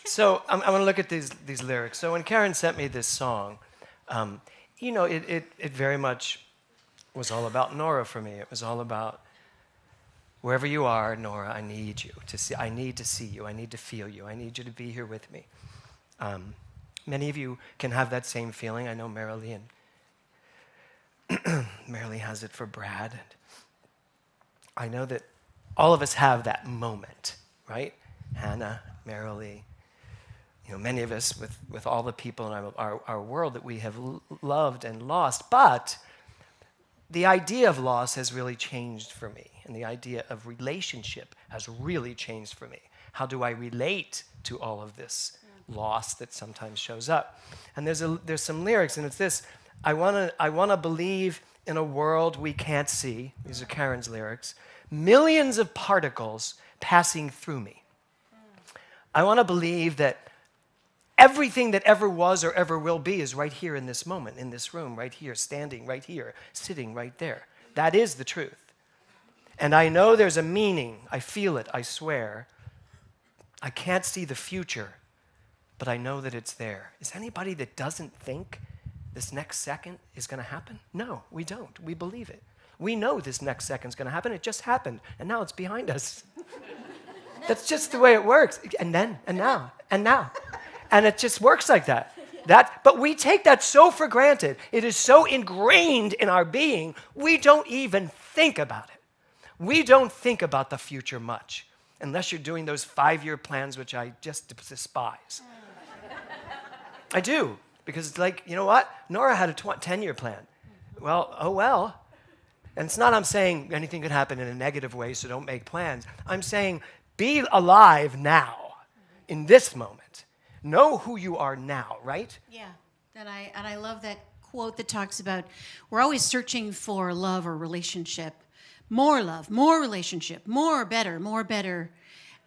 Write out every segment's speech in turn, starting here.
So I want to look at these lyrics. So when Karen sent me this song, it very much was all about Nora for me. It was all about wherever you are, Nora, I need you to see. I need to see you. I need to feel you. I need you to be here with me. Many of you can have that same feeling. I know Marilee has it for Brad. And I know that all of us have that moment, right? Hannah, Marilee, many of us with all the people in our world that we have loved and lost. But the idea of loss has really changed for me, and the idea of relationship has really changed for me. How do I relate to all of this loss that sometimes shows up? And there's some lyrics, and it's this: I wanna believe in a world we can't see. These are Karen's lyrics. Millions of particles passing through me. I want to believe that everything that ever was or ever will be is right here in this moment, in this room, right here, standing right here, sitting right there. That is the truth. And I know there's a meaning. I feel it, I swear. I can't see the future, but I know that it's there. Is anybody that doesn't think this next second is going to happen? No, we don't. We believe it. We know this next second's going to happen. It just happened, and now it's behind us. That's just the way it works. And then, and now, and now. And it just works like that. But we take that so for granted. It is so ingrained in our being, we don't even think about it. We don't think about the future much, unless you're doing those 5-year plans, which I just despise. I do, because it's like, you know what? Nora had a 10-year plan. Well, oh well. And it's not I'm saying anything could happen in a negative way, so don't make plans. I'm saying be alive now, in this moment. Know who you are now, right? Yeah, and I love that quote that talks about we're always searching for love or relationship. More love, more relationship, more better,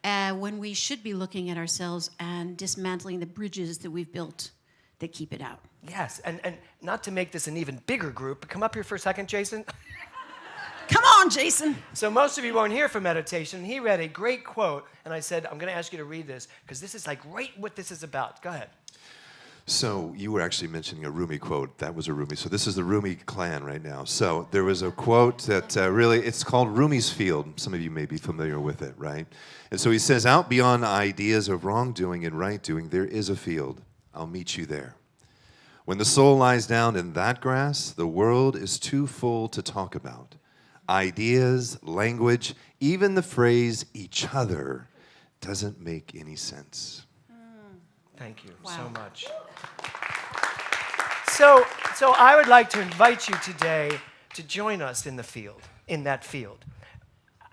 when we should be looking at ourselves and dismantling the bridges that we've built that keep it out. Yes, and not to make this an even bigger group, but come up here for a second, Jason. Come on, Jason. So most of you weren't here for meditation. He read a great quote, and I said, I'm going to ask you to read this, because this is like right what this is about. Go ahead. So you were actually mentioning a Rumi quote. That was a Rumi. So this is the Rumi clan right now. So there was a quote that it's called Rumi's Field. Some of you may be familiar with it, right? And so he says, out beyond ideas of wrongdoing and right doing, there is a field. I'll meet you there. When the soul lies down in that grass, the world is too full to talk about. Ideas, language, even the phrase each other doesn't make any sense. Thank you Wow. so much. So I would like to invite you today to join us in that field.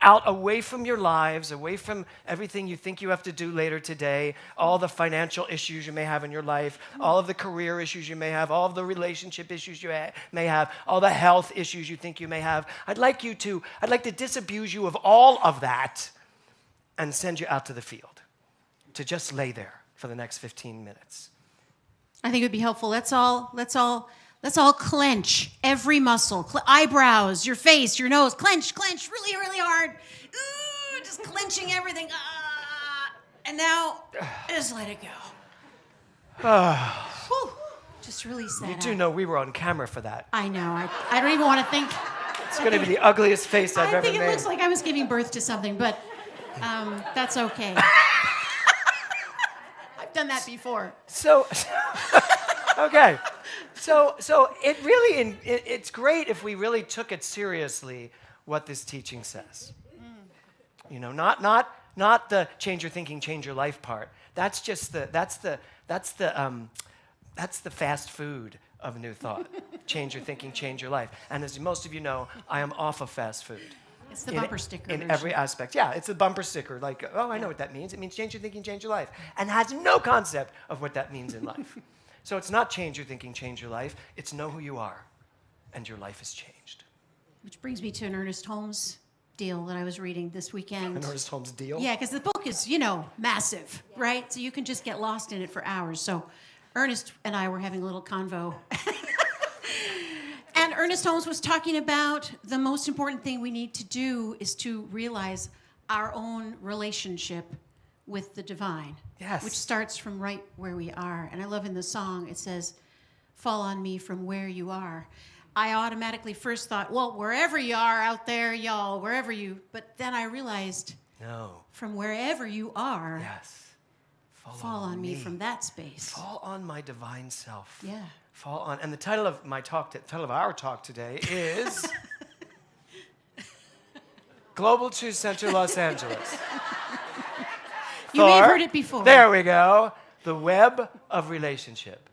Out away from your lives, away from everything you think you have to do later today, all the financial issues you may have in your life, all of the career issues you may have, all of the relationship issues you may have, all the health issues you think you may have. I'd like to disabuse you of all of that and send you out to the field to just lay there for the next 15 minutes. I think it would be helpful. Let's all clench every muscle. Eyebrows, your face, your nose. Clench really, really hard. Ooh, just clenching everything. And now, just let it go. Whew. Just release that You do out. know we were on camera for that. I know. I don't even want to think. It's going to be the ugliest face I've I ever think made. it looks like I was giving birth to something, but that's okay. I've done that before. So okay. So it really, it's great if we really took it seriously what this teaching says. You know, not the change your thinking, change your life part. That's just that's the fast food of New Thought. Change your thinking, change your life. And as most of you know, I am off of fast food. It's the bumper sticker In version. every aspect. Yeah, it's a bumper sticker. Like, oh, I know what that means. It means change your thinking, change your life. And has no concept of what that means in life. So it's not change your thinking, change your life. It's know who you are, and your life has changed. Which brings me to an Ernest Holmes deal that I was reading this weekend. An Ernest Holmes deal? Yeah, because the book is, massive, right? So you can just get lost in it for hours. So Ernest and I were having a little convo. And Ernest Holmes was talking about the most important thing we need to do is to realize our own relationship with the divine. Yes. Which starts from right where we are. And I love in the song, it says, fall on me from where you are. I automatically first thought, well, wherever you are out there, y'all, wherever you, but then I realized, No. from wherever you are, Yes. fall on me from that space. Fall on my divine self. Yeah. Fall on. And the title of our talk today is Global Truth Center, Los Angeles. You may have heard it before. There we go. The web of relationship.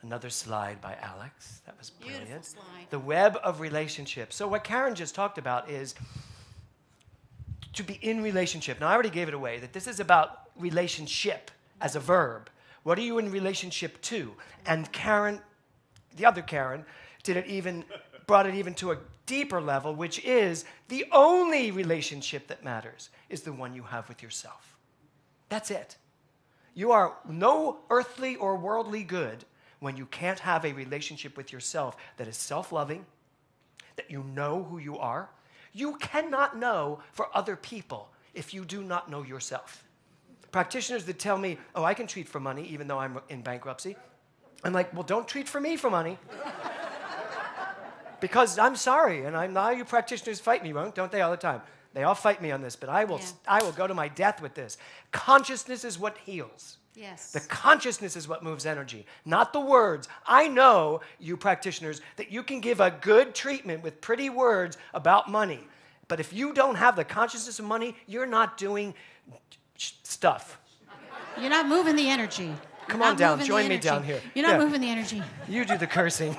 Another slide by Alex. That was brilliant. Beautiful slide. The web of relationship. So what Karen just talked about is to be in relationship. Now, I already gave it away, that this is about relationship as a verb. What are you in relationship to? And Karen, the other Karen, brought it even to a deeper level, which is the only relationship that matters is the one you have with yourself. That's it. You are no earthly or worldly good when you can't have a relationship with yourself that is self-loving, that you know who you are. You cannot know for other people if you do not know yourself. Practitioners that tell me, oh, I can treat for money even though I'm in bankruptcy. I'm like, well, don't treat for me for money. Because I'm sorry, and now you practitioners fight me, don't they, all the time? They all fight me on this, but I will go to my death with this. Consciousness is what heals. Yes. The consciousness is what moves energy, not the words. I know, you practitioners, that you can give a good treatment with pretty words about money. But if you don't have the consciousness of money, you're not doing stuff. You're not moving the energy. Come on down, join me down here. You're not moving the energy. You do the cursing.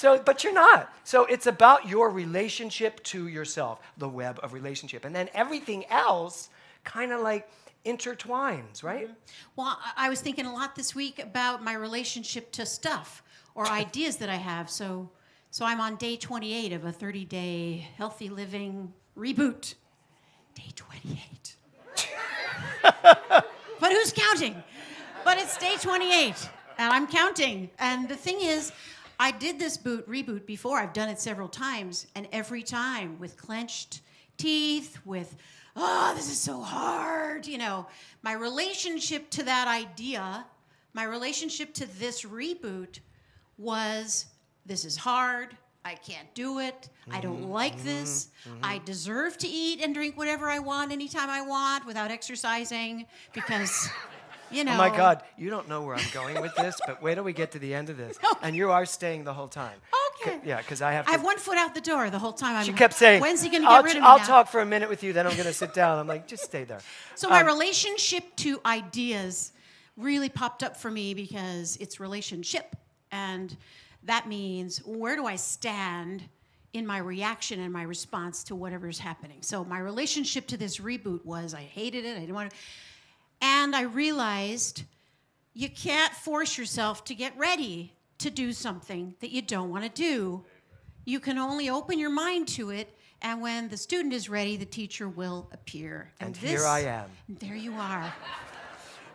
But you're not. So it's about your relationship to yourself, the web of relationship. And then everything else kind of like intertwines, right? Mm-hmm. Well, I was thinking a lot this week about my relationship to stuff or ideas that I have. So I'm on day 28 of a 30-day healthy living reboot. Day 28. But who's counting? But it's day 28, and I'm counting. And the thing is, I did this reboot before. I've done it several times, and every time with clenched teeth, with, oh, this is so hard. You know, my relationship to that idea, my relationship to this reboot was, this is hard. I can't do it. I don't like this. I deserve to eat and drink whatever I want anytime I want without exercising because, you know. Oh my God, you don't know where I'm going with this, but wait till we get to the end of this. Okay. And you are staying the whole time. Okay. Yeah, because I have to. I have one foot out the door the whole time. She kept saying, when's he going to get rid of me I'll now? talk for a minute with you, then I'm going to sit down. I'm like, just stay there. So my relationship to ideas really popped up for me because it's relationship. And that means, where do I stand in my reaction and my response to whatever's happening? So my relationship to this reboot was, I hated it. I didn't want to. And I realized you can't force yourself to get ready to do something that you don't want to do. You can only open your mind to it, and when the student is ready, the teacher will appear. And this, here I am. There you are.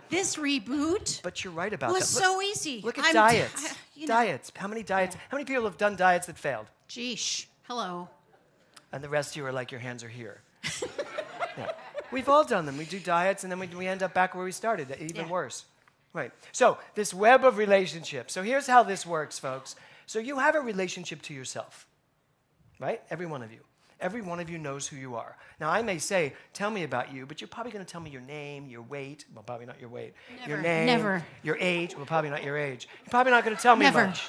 This reboot But you're right about was that. so easy. Look at I'm diets. you know. Diets. How many diets? How many people have done diets that failed? Geesh. Hello. And the rest of you are like, your hands are here. Yeah. We've all done them. We do diets, and then we end up back where we started, even worse. Right. So this web of relationships. So here's how this works, folks. So you have a relationship to yourself, right? Every one of you. Every one of you knows who you are. Now, I may say, tell me about you, but you're probably going to tell me your name, your weight. Well, probably not your weight. Never. Your name. Never. Your age. Well, probably not your age. You're probably not going to tell me Never. much.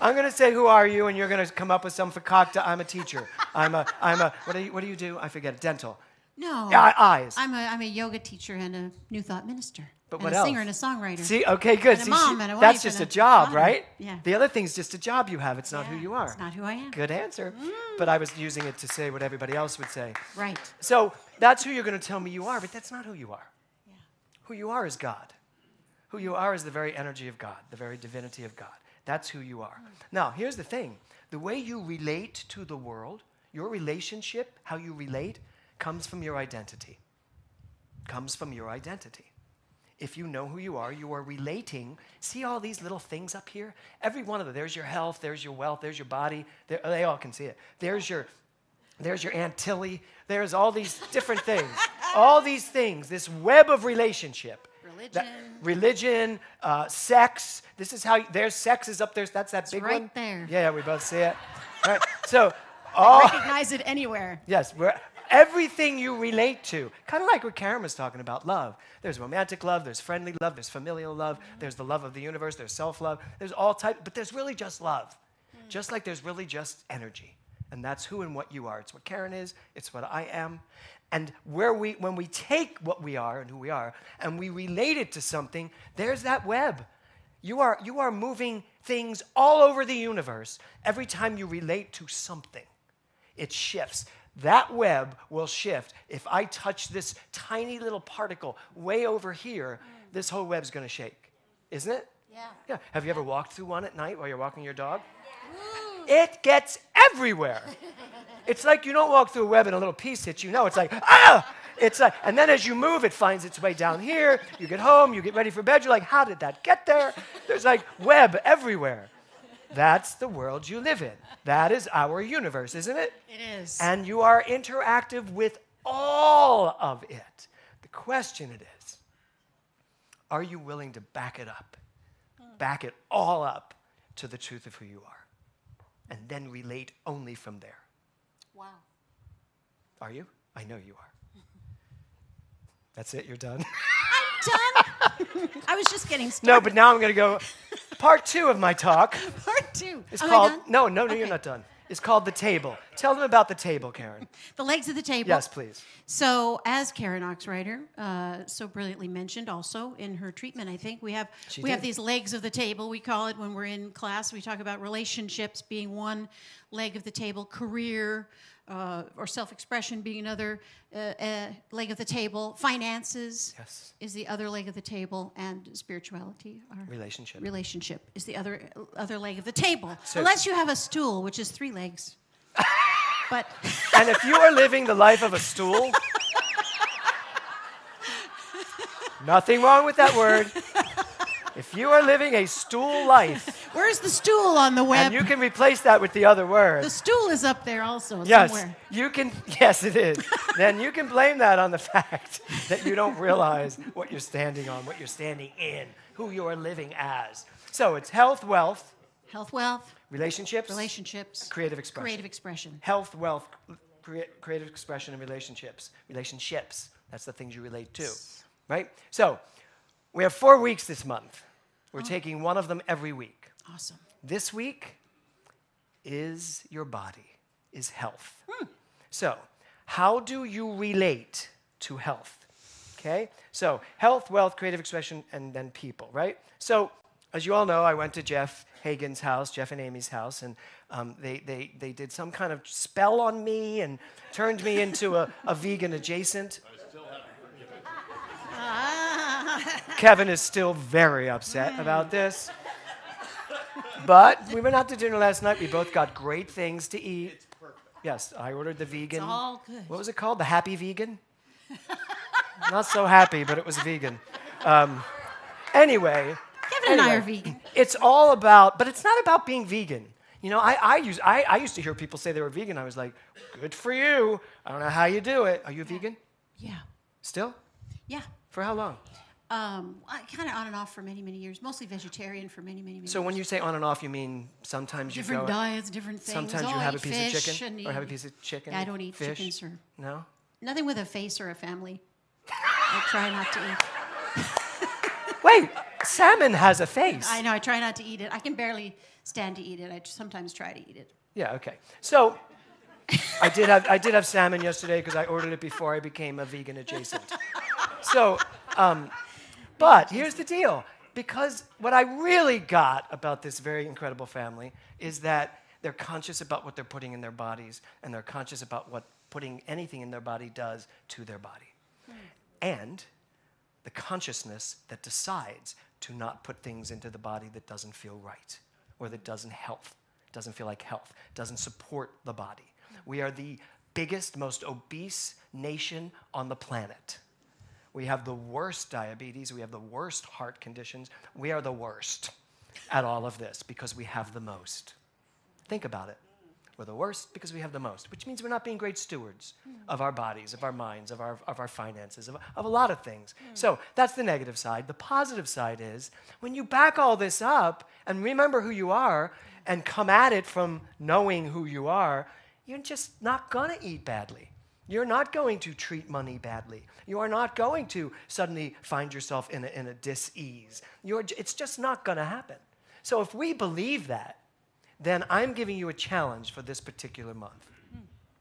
I'm going to say, who are you? And you're going to come up with some fakakta. I'm a teacher. What do you do? I forget. Dental. No. Yeah, eyes. I'm a yoga teacher and a New Thought minister. But and what a else? singer and a songwriter. See, okay, good. And a See, mom and a wife that's just and a a job, daughter. right? Yeah. The other thing's just a job you have. It's not who Yeah, you are. It's not who I am. Good answer. But I was using it to say what everybody else would say. Right. So that's who you're going to tell me you are, but that's not who you are. Yeah. Who you are is God. Who you are is the very energy of God, the very divinity of God. That's who you are. Now, here's the thing. The way you relate to the world, your relationship, how you relate, comes from your identity. Comes from your identity. If you know who you are relating. See all these little things up here? Every one of them. There's your health, there's your wealth, there's your body. They all can see it. There's your There's your Aunt Tilly. There's all these different things. All these things, this web of relationship. Religion, sex. This is how, there's sex is up there. That's that big right one. there. Yeah, we both see it. All right. So, Recognize it anywhere. yes, everything you relate to, kind of like what Karen was talking about, love. There's romantic love, there's friendly love, there's familial love, there's the love of the universe, there's self-love, there's all types, but there's really just love. Just like there's really just energy. And that's who and what you are. It's what Karen is, it's what I am. And when we take what we are and who we are and we relate it to something, there's that web. You are moving things all over the universe. Every time you relate to something, it shifts. That web will shift. If I touch this tiny little particle way over here, this whole web's going to shake. Isn't it? Yeah. Have you ever walked through one at night while you're walking your dog? It gets everywhere. It's like you don't walk through a web and a little piece hits you. No, it's like, ah! It's like, and then as you move, it finds its way down here. You get home, you get ready for bed. You're like, how did that get there? There's like web everywhere. That's the world you live in. That is our universe, isn't it? It is. And you are interactive with all of it. The question it is, are you willing to back it up? Back it all up to the truth of who you are. And then relate only from there. Wow. Are you? I know you are. That's it, you're done? I'm done. I was just getting started. No, but now I'm going to go. Part 2 of my talk. Part 2. It's Am called, I done? No, Okay. you're not done. It's called The Table. Tell them about The Table, Karen. The legs of the table. Yes, please. So, as Karen Oxrider so brilliantly mentioned, also in her treatment, I think we have these legs of the table. We call it when we're in class. We talk about relationships being one leg of the table, career or self-expression being another leg of the table, finances is the other leg of the table, and spirituality, or relationship is the other leg of the table. So, unless you have a stool, which is 3 legs. But and if you are living the life of a stool, nothing wrong with that word. If you are living a stool life, where's the stool on the web? and you can replace that with the other word. The stool is up there also Yes, somewhere. you can. Yes, it is. Then you can blame that on the fact that you don't realize what you're standing on, what you're standing in, who you are living as. So it's health, wealth, relationships, creative expression. Health, wealth, creative expression, and relationships. That's the things you relate to, right? So we have 4 weeks this month. We're taking one of them every week. Awesome. This week is your body, is health. So how do you relate to health? Okay? So health, wealth, creative expression, and then people, right? So as you all know, I went to Jeff Hagen's house, Jeff and Amy's house, and they did some kind of spell on me and turned me into a vegan adjacent. Kevin is still very upset about this. But we went out to dinner last night. We both got great things to eat. It's perfect. Yes, I ordered the vegan. It's all good. What was it called? The Happy Vegan? Not so happy, but it was vegan. Anyway. Kevin and I are vegan. It's all about, but it's not about being vegan. You know, I used to hear people say they were vegan. I was like, good for you. I don't know how you do it. Are you vegan? Yeah. Still? Yeah. For how long? I kind of on and off for many, many years. Mostly vegetarian for many, many years. So when you say on and off, you mean sometimes you different go... diets, different things. Sometimes you I have a eat piece of fish chicken? Or have a piece of chicken? Yeah, I don't eat fish? chicken, sir. No? Nothing with a face or a family. I try not to eat. Wait, salmon has a face. I know, I try not to eat it. I can barely stand to eat it. I sometimes try to eat it. Yeah, okay. So I did have salmon yesterday because I ordered it before I became a vegan adjacent. So, but here's the deal. Because what I really got about this very incredible family is that they're conscious about what they're putting in their bodies, and they're conscious about what putting anything in their body does to their body. And the consciousness that decides to not put things into the body that doesn't feel right, or that doesn't feel like health, doesn't support the body. We are the biggest, most obese nation on the planet. We have the worst diabetes. We have the worst heart conditions. We are the worst at all of this because we have the most. Think about it. We're the worst because we have the most, which means we're not being great stewards of our bodies, of our minds, of our finances, of a lot of things. So that's the negative side. The positive side is when you back all this up and remember who you are and come at it from knowing who you are, you're just not going to eat badly. You're not going to treat money badly. You are not going to suddenly find yourself in a dis-ease. It's just not going to happen. So if we believe that, then I'm giving you a challenge for this particular month.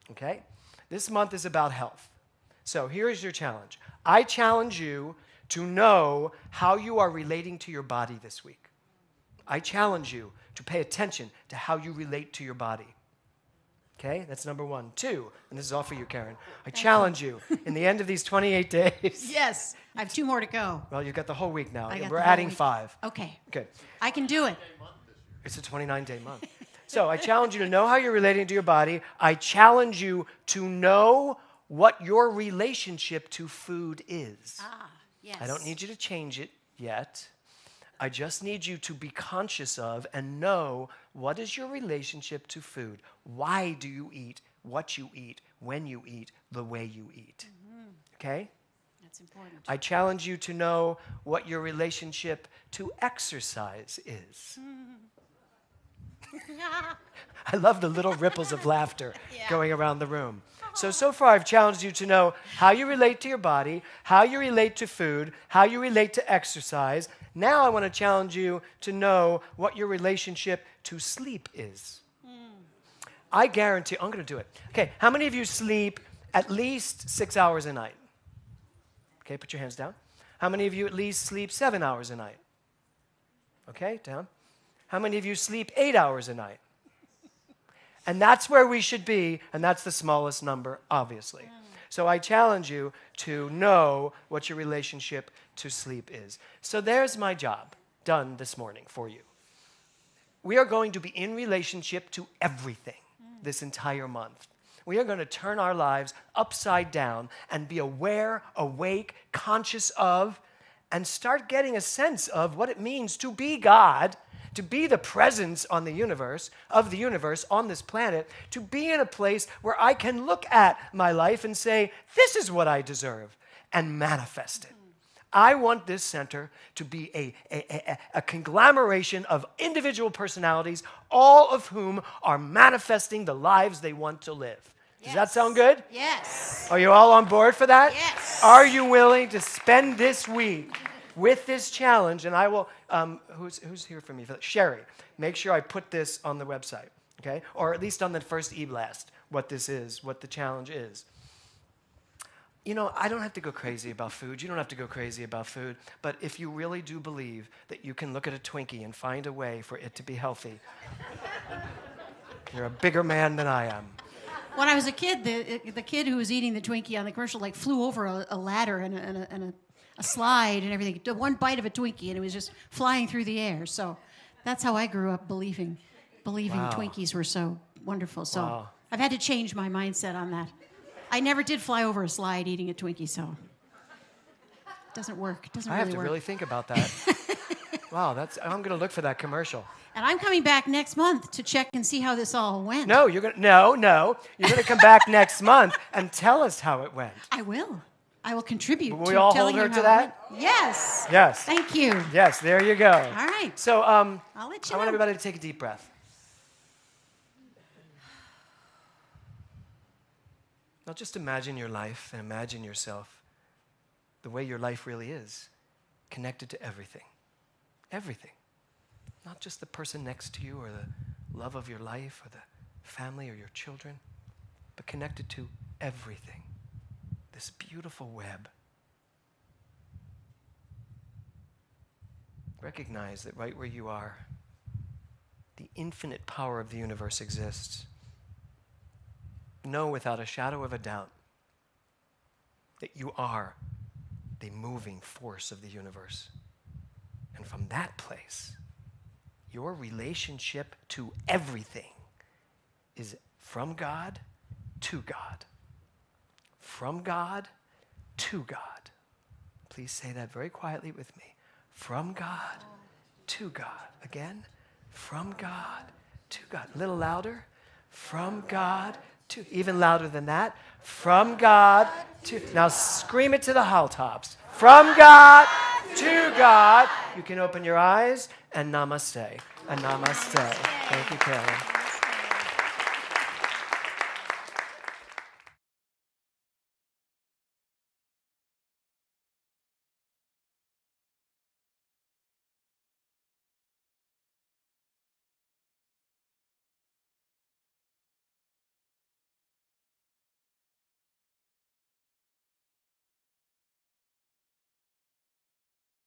Okay? This month is about health. So here's your challenge. I challenge you to know how you are relating to your body this week. I challenge you to pay attention to how you relate to your body. Okay? That's number 1. 2, and this is all for you, Karen. I challenge you in the end of these 28 days. Yes. I have 2 more to go. Well, you've got the whole week now. I got We're the whole adding week. 5. Okay. Okay. I can do it. It's a 29-day month. So I challenge you to know how you're relating to your body. I challenge you to know what your relationship to food is. Yes. I don't need you to change it yet. I just need you to be conscious of and know what is your relationship to food. Why do you eat what you eat, when you eat, the way you eat? Okay? That's important. I challenge you to know what your relationship to exercise is. I love the little ripples of laughter going around the room. So far I've challenged you to know how you relate to your body, how you relate to food, how you relate to exercise. Now I want to challenge you to know what your relationship to sleep is. I guarantee, I'm going to do it. Okay, how many of you sleep at least 6 hours a night? Okay, put your hands down. How many of you at least sleep 7 hours a night? Okay, down. How many of you sleep 8 hours a night? And that's where we should be, and that's the smallest number, obviously. So I challenge you to know what your relationship to sleep is. So there's my job done this morning for you. We are going to be in relationship to everything this entire month. We are going to turn our lives upside down and be aware, awake, conscious of, and start getting a sense of what it means to be God, to be the presence of the universe on this planet, to be in a place where I can look at my life and say, this is what I deserve, and manifest it. I want this center to be a conglomeration of individual personalities, all of whom are manifesting the lives they want to live. Does that sound good? Yes. Are you all on board for that? Yes. Are you willing to spend this week with this challenge? And I will, who's here for me? Sherry, make sure I put this on the website, okay? Or at least on the first e-blast, what this is, what the challenge is. You know, I don't have to go crazy about food. You don't have to go crazy about food. But if you really do believe that you can look at a Twinkie and find a way for it to be healthy, you're a bigger man than I am. When I was a kid, the kid who was eating the Twinkie on the commercial like flew over a ladder and a slide and everything. One bite of a Twinkie and it was just flying through the air. So that's how I grew up believing Wow. Twinkies were so wonderful. So Wow. I've had to change my mindset on that. I never did fly over a slide eating a Twinkie, so it doesn't work. It doesn't I really have to work. really think about that. Wow, I'm going to look for that commercial. And I'm coming back next month to check and see how this all went. No, you're going to no. You're going to come back next month and tell us how it went. I will. I will contribute Will to we all telling hold her you to how it that? went. Yes. Yes. Thank you. Yes, there you go. All right. So I'll let you I want know. everybody to take a deep breath. Now just imagine your life and imagine yourself the way your life really is, connected to everything. Everything. Not just the person next to you or the love of your life or the family or your children, but connected to everything. This beautiful web. Recognize that right where you are, the infinite power of the universe exists. Know without a shadow of a doubt that you are the moving force of the universe. And from that place, your relationship to everything is from God to God. From God to God. Please say that very quietly with me. From God to God. Again, from God to God. A little louder. From God to, even louder than that, from God to, now scream it to the hilltops. From God to God. You can open your eyes and namaste. And namaste. Thank you, Karen.